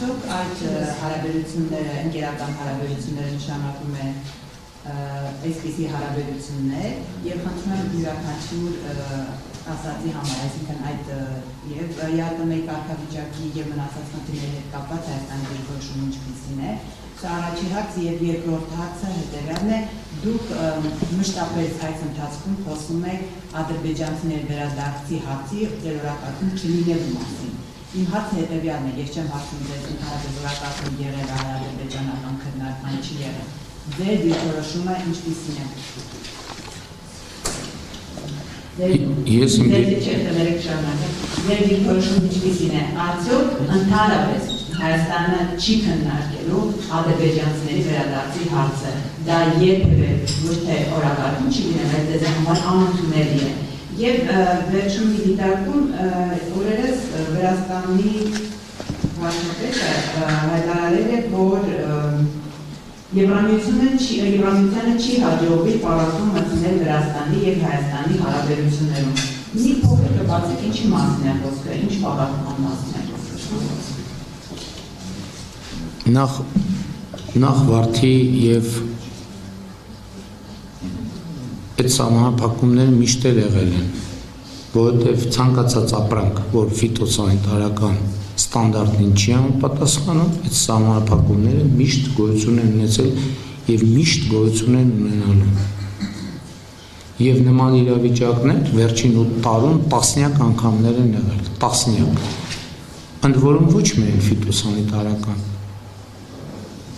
Արդյոք այդ հարաբերությունները, ընկերական հարաբերությունները նշանակում է այսպիսի հարաբերություններ եւ խնդրում եմ յուրաքանչյուր ասացի համար, այսինքն այդ եւ ԵԱՏՄ-ի կարգավիճակի եւ մնացած խնդիրների հետ կապված Հայաստանի դիրքորոշումը ինչպիսին է։ Սա առաջին հարցը եւ երկրորդ հարցը հետեւյալն է. դուք մշտապես այս ընթացքում խոսում եք ադրբեջանցիների վերադարձի հարցի ձերորակացում չլինելու մասին։ Իմ հարցը հետեւյալն է, ես չեմ հարցում ձեզ ընդհանրապես եղել ադրբեջանական քննարկման չի եղել։ Ձեր դիրքորոշումը ինչպիսին է։ Ես ձեր դիրքորոշումը ինչպիսին է։ Արդյոք ընդհանրապես Հայաստանը չի քննարկելու ադրբեջանցիների վերադարձի հարցը։ Դա երբևէ ոչ թե օրակարգում չի լինել, այլ դες համար անընդունելի է։ Եվ վերջում մի դիտարկում օրերս Վրաստանի վարչապետը հայտարարել է, որ Եվրամիությանը չի հաջողվի պարագում մտցնել Վրաստանի եւ Հայաստանի հարաբերություններում։ Մի փոքր կբացեք ինչի մասին է խոսքը, ինչ պարագման մասին է խոսքը։ Նախ վարդի եւ այդ սահմանափակումները միշտ եղել են, որովհետև ցանկացած ապրանք, որ ֆիտոսանիտարական ստանդարտին չի համապատասխանում, այդ սահմանափակումները միշտ գոյություն են ունեցել եւ միշտ գոյություն են ունենալու։ Եվ նման իրավիճակներ վերջին 8 տարում տասնյակ անգամներ են եղել, տասնյակ։ Ընդ որում ոչ միայն ֆիտոսանիտարական։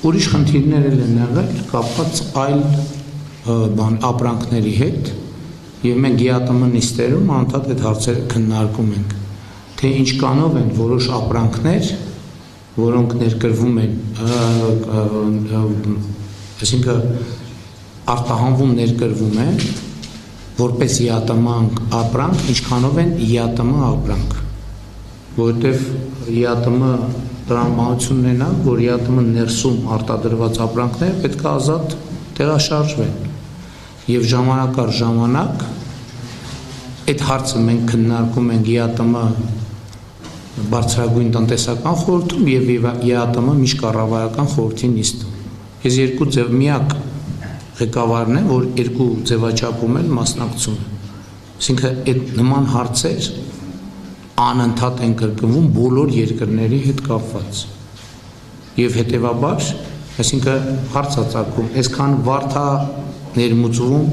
Ուրիշ խնդիրներ են եղել կապված այլ ապրանքների հետ եւ մենք ԵԱՏՄ նիստերում անդադ այդ հարցերը քննարկում ենք, թե ինչ կանով են որոշ ապրանքներ, որոնք ներկրվում են, այսինքն արտահանվում ներկրվում են որպես ԵԱՏՄ ապրանք, ինչքանով են ԵԱՏՄ ապրանք, որովհետեւ ԵԱՏՄ տրամաբանություն ունենա, որ ԵԱՏՄ ներսում արտադրված ապրանքները պետք է ազատ տեղաշարժվեն եւ ժամանակ առ ժամանակ այդ հարցը մենք քննարկում ենք ԵԱՏՄ բարձրագույն տնտեսական խորհրդում եւ ԵԱՏՄ միջկառավարական խորհրդի նիստում։ Ես երկու ձև միակ ղեկավարն եմ, որ երկու ձևաչափում են մասնակցում։ Այսինքն այդ նման հարցեր անընդհատ են կրկնվում բոլոր երկրների հետ կապված։ Եվ հետեւաբար, այսինքն հարցածագում, այսքան վարդ է ներմուծվում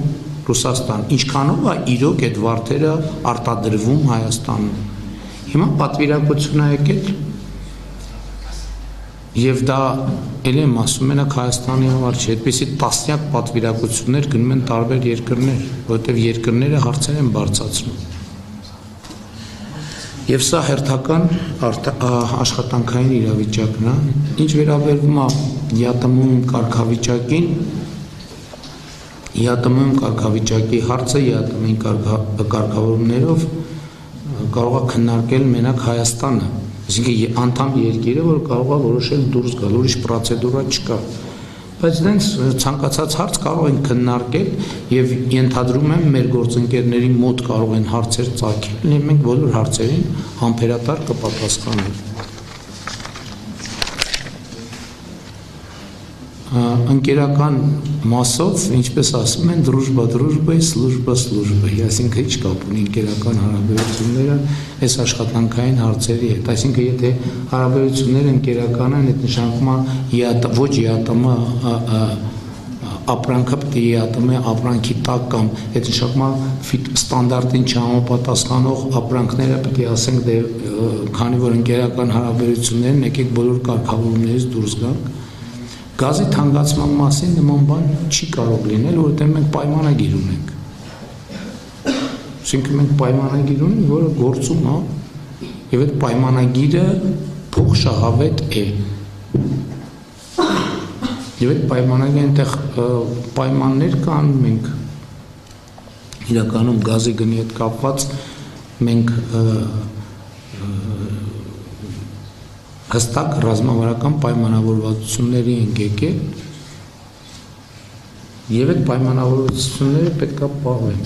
Ռուսաստան, ինչքանով է իրոք այդ վարդերը արտադրվում Հայաստանում։ Հիմա պատվիրակություն է եկել եւ դա ել եմ ասում մենակ Հայաստանի համար չէ, այդպիսի տասնյակ պատվիրակություններ գնում են տարբեր երկրներ, որովհետեւ երկրները հարցեր են բարձրացնում։ Եվ սա հերթական աշխատանքային իրավիճակն է, ինչ վերաբերվում է ԵԱՏՄ-ում կարգավիճակին, ԵԱՏՄ-ում կարգավիճակի հարցը ԵԱՏՄ-ի կարգավորումներով կարող է քննարկել մենակ Հայաստանը, այսինքն անդամ երկիրը, որ կարող է որոշել դուրս գալ, ուրիշ պրոցեդուրա չկա։ Բայց դենց ցանկացած հարց կարող են քննարկել եւ ենթադրում եմ մեր գործընկերների մոտ կարող են հարցեր ծագել եւ մենք բոլոր հարցերին համբերատար կպատասխանենք։ Ընկերական մասով, ինչպես ասում են, դրուժբա դրուժբայի, սլուժբա սլուժբայի, այսինքն ինչ կապ ունի ընկերական հարաբերությունները այս աշխատանքային հարցերի հետ, այսինքն եթե հարաբերությունները ընկերական են, այդ նշանակում է ոչ ԵԱՏՄ ապրանքը պետք է ԵԱՏՄ ապրանքի տակ կամ այդ նշանակում է ստանդարտին չհամապատասխանող ապրանքները պետք է ասենք դե քանի որ ընկերական հարաբերություններն եկեք բոլոր կարգավորումներից դուրս գանք։ Գազի թանկացման մասին նման բան չի կարող լինել, որովհետև մենք պայմանագիր ունենք։ Այսինքն մենք պայմանագիր ունենք, որը գործում է, եւ այդ պայմանագիրը փոխշահավետ է։ Եվ այդ պայմանագիրը այնտեղ պայմաններ կան, մենք իրականում գազի գնի հետ կապված մենք հստակ ռազմավարական պայմանավորվածությունների ենք եկել եւ այդ պայմանավորվածությունները պետք է պահվեն։